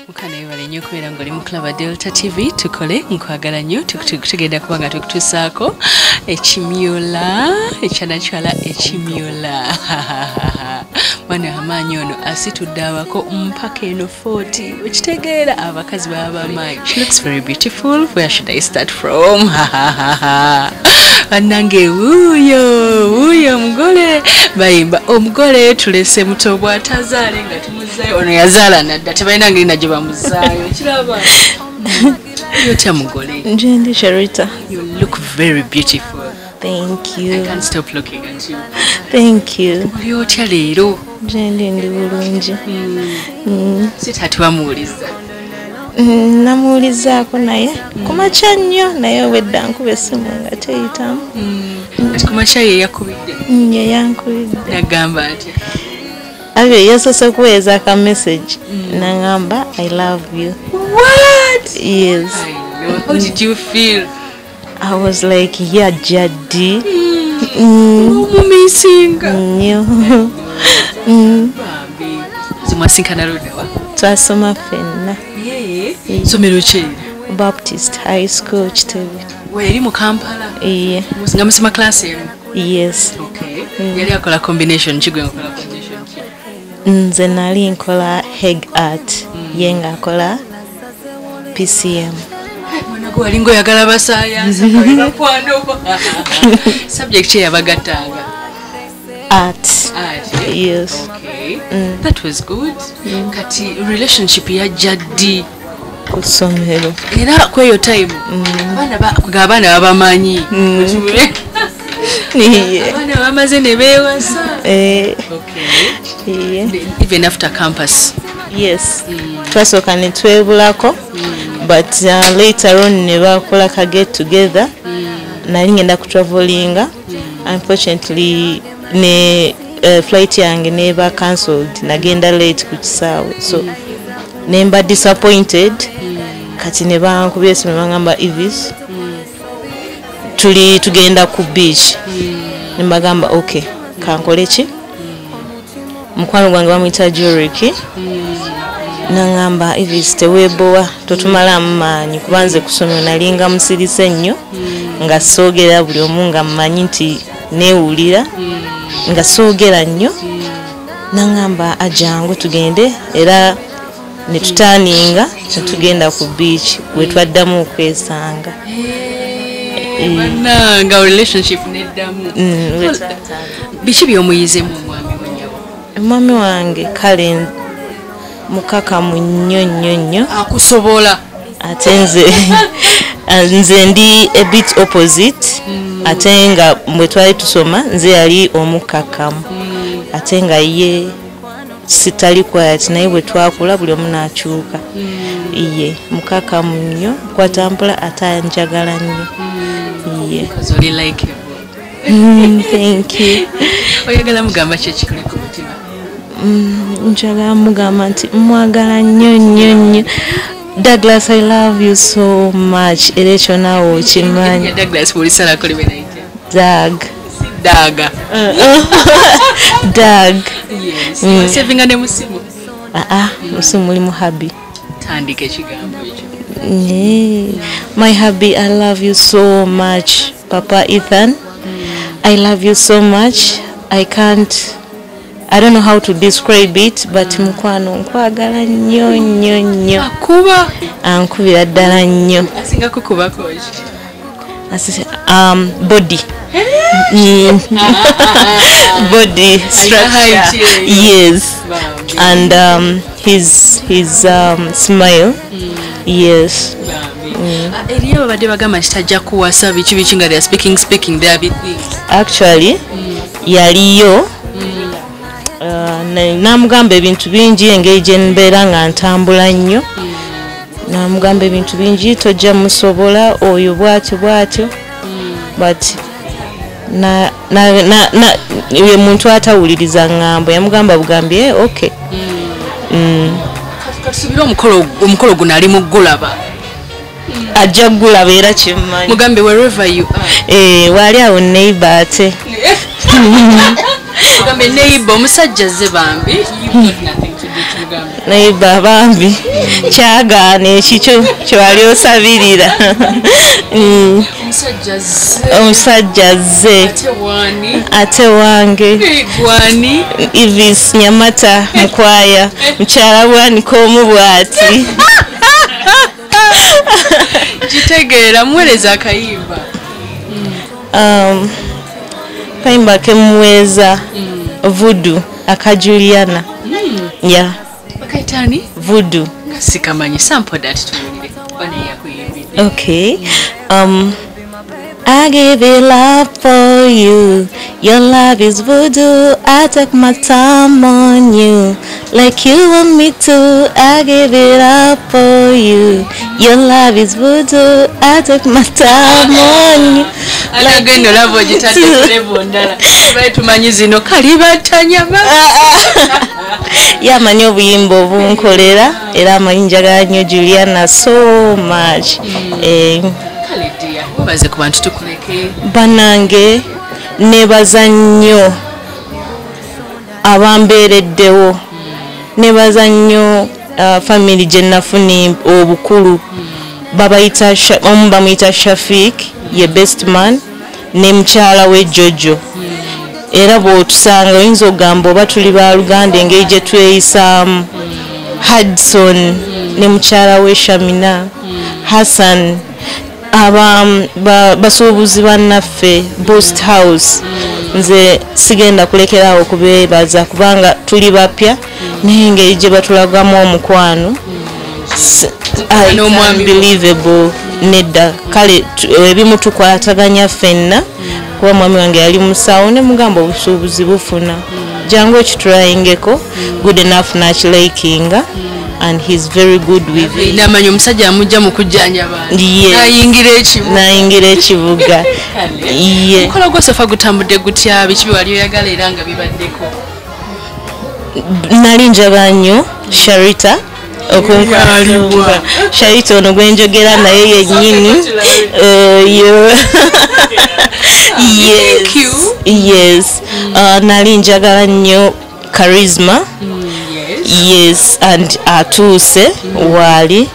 Mukana yebale nnyo kubeera ng'oli mu Club Delta TV tukole nkwagala nnyo tugenda kuba nga tukutuusaako ekimyula ekyanakyala ekimyula mwana amaanyi ono asitudde abako mpaka eno 40 ekitegeera abakazi baba bamaanyi. She looks very beautiful. Where should I start from? Annange wuuyo omugole bayimba omugole tulese muto bw'atazaale nga tumuzaayo ono yazaala nadda tebalina ngeri najje bamuzaayo kiraba yotya mugole. Njendi Sharita. You look very beautiful. Thank you. I can't stop looking at you. Thank you. Oli otya leero? Njendi ndi bulungi. Sitatu bamuwuliza. Namuwulizaako naye kumakya nnyo naye obwedda nkuba essimu nga teyitamu. Kati kumakya ye yakubidde? Ye yankubidde. Nagamba atya? Abye yasoose kuweeza aka message nangamba I love you. What? Yes. I know. How did you feel? I was like, yeah, Jadi. Mumisinga. Nnyo. Bambi. Zimwasinkana ludewa? Twasoma ffenna. Somero ki? Baptist High School Kitebe. Weri mu Kampala? Iye. Nga musoma class emu? Yes. Okay. Yali akola combination ki gwe nkola combination ki? Nze nali nkola Heg Art. Ye ng'akola PCM. Mwana gwe walinga oyagala basaayansi bakwano. Subject ki yabagattanga? Art. Art. Yes. Okay. That was good. Kati relationship ya Jadi ku ssomero. Era kweyo time abaana babamanyi. Abaana bamaze ne beewasa. Okay. Even after campus. Yes. Twasooka ne twebulako. But later on ne bakola ka get together. Nali ngenda ku travelinga. Unfortunately ne flight yange neba cancelled. Nagenda late ku kisaawe. So nemba disappointed. Kati ne bankubye esimu bangamba Ivis. Tuli tugenda ku beach. Nembagamba okay. Kankole ki? Mukwano gwange bamuyita Joriki. Nangamba Ivis teweebowa totumala maanyi kubanze kusomero nalinga musirise nnyo nga soogera buli omu nga mmanyi nti neewulira nga soogera nnyo. Nangamba ajangu tugende era ne tutaaninga tugenda ku beach we twaddamu okwesanga. Nga relationship neddamu. Biki by'omuyizemu omwami wennyabo? Omwami wange kale mukakamu nnyo. Akusobola. Ate nze ndi a bit opposite. Ate nga bwe twali tusoma nze yali omukakamu. Ate nga ye sitali quiet naye bwe twakula buli omu n'akyuka. Iye mukakamu nnyo kwatampula atanjagala nnyo. Iye. Because only like you. Thank you. Oyagala mugamba ki ekikuli ku mutima? Njagala mugamba nti mwagala nnyo. Douglas, I love you so much. Era ekyo naawe okimanyi. Douglas bw'olisalako libe nayita? Dag. Daga. Dag. Yes. Sevinga ne musimu? Musimu mulimu habi. Tandika ekigambo ekyo. My hubby, I love you so much. Papa Ethan, I love you so much. I don't know how to describe it, but mukwano nkwagala nnyo. Akuba? Ankubira ddala nnyo. Asinga kukubako ki? Body. Body structure. Yes. And his smile. Yes. Eriyo babadde bagamba nti tajja kuwasa biki nga they are speaking there are big things. Actually yaliyo namugamba ebintu bingi engeri gye mbeera nga ntambula nnyo. Namugamba ebintu bingi tojja musobola oyo bwatyo but ye muntu atawuliriza ngambo yamugamba bugambye okay. Kasubira omukolo guno ali mu gulaba. Ajja gulaba era kimmanyi. Mugambe wherever you are. Wali awo Neyiba ate. Mugambe Neyiba omusajja ze bambi. You got nothing to do to Neyiba bambi kyagaana ekikyo kyewali osabirira omusajja azze ate wange Ivis Nyamata Mukwaya mukyala bwanika omu bw'ati kitegeera muweereza akayimba kayimba kemuweeza Voodoo aka Juliana ya bakaitani Voodoo sikamanyi sample that tuwulire bane yakuyimbidde. Okay. I give it love for you. Your love is voodoo. I take my time on you. Like you want me to. I give it up for you. Your love is voodoo. I take my time on you. Like you love you tumanyi zino kalibatanya yamanyi obuyimba obunkolera era amanyi njagala nnyo Juliana so much. Baze ku bantu tukuleke banange nebaza nnyo abambeereddewo nebaza nnyo family gye nafuna obukulu babayita omu bamuyita Shafik ye best man ne mukyala we Jojo era bw'otusanga oyinza ogamba oba tuli ba Luganda engeri gye tweyisaamu Hudson ne mukyala we Shamina Hassan basuubuzi bannaffe Boost House nze sigenda kulekerawo kubeebaza kubanga tuli bapya naye engeri gye batulagamu omukwano unbelievable nedda kale ebimu tukwataganya ffenna kuba mwami wange yali musawo ne mugamba obusuubuzi bufuna jangu ekitulingeko good enough nakilikinga and he's very good with it. Namanyi omusajja amujja mu kujjanja abantu. Nayingira ekibuga. Mukola gwo sofa gutambudde gutya biki wali oyagala era nga bibaddeko. Nali njaba nnyo Sharita okunkwalibwa. Sharita ono gwenjogera naye yennyini. Yes. Nali njagala nnyo Charisma. Yes, and atuuse wali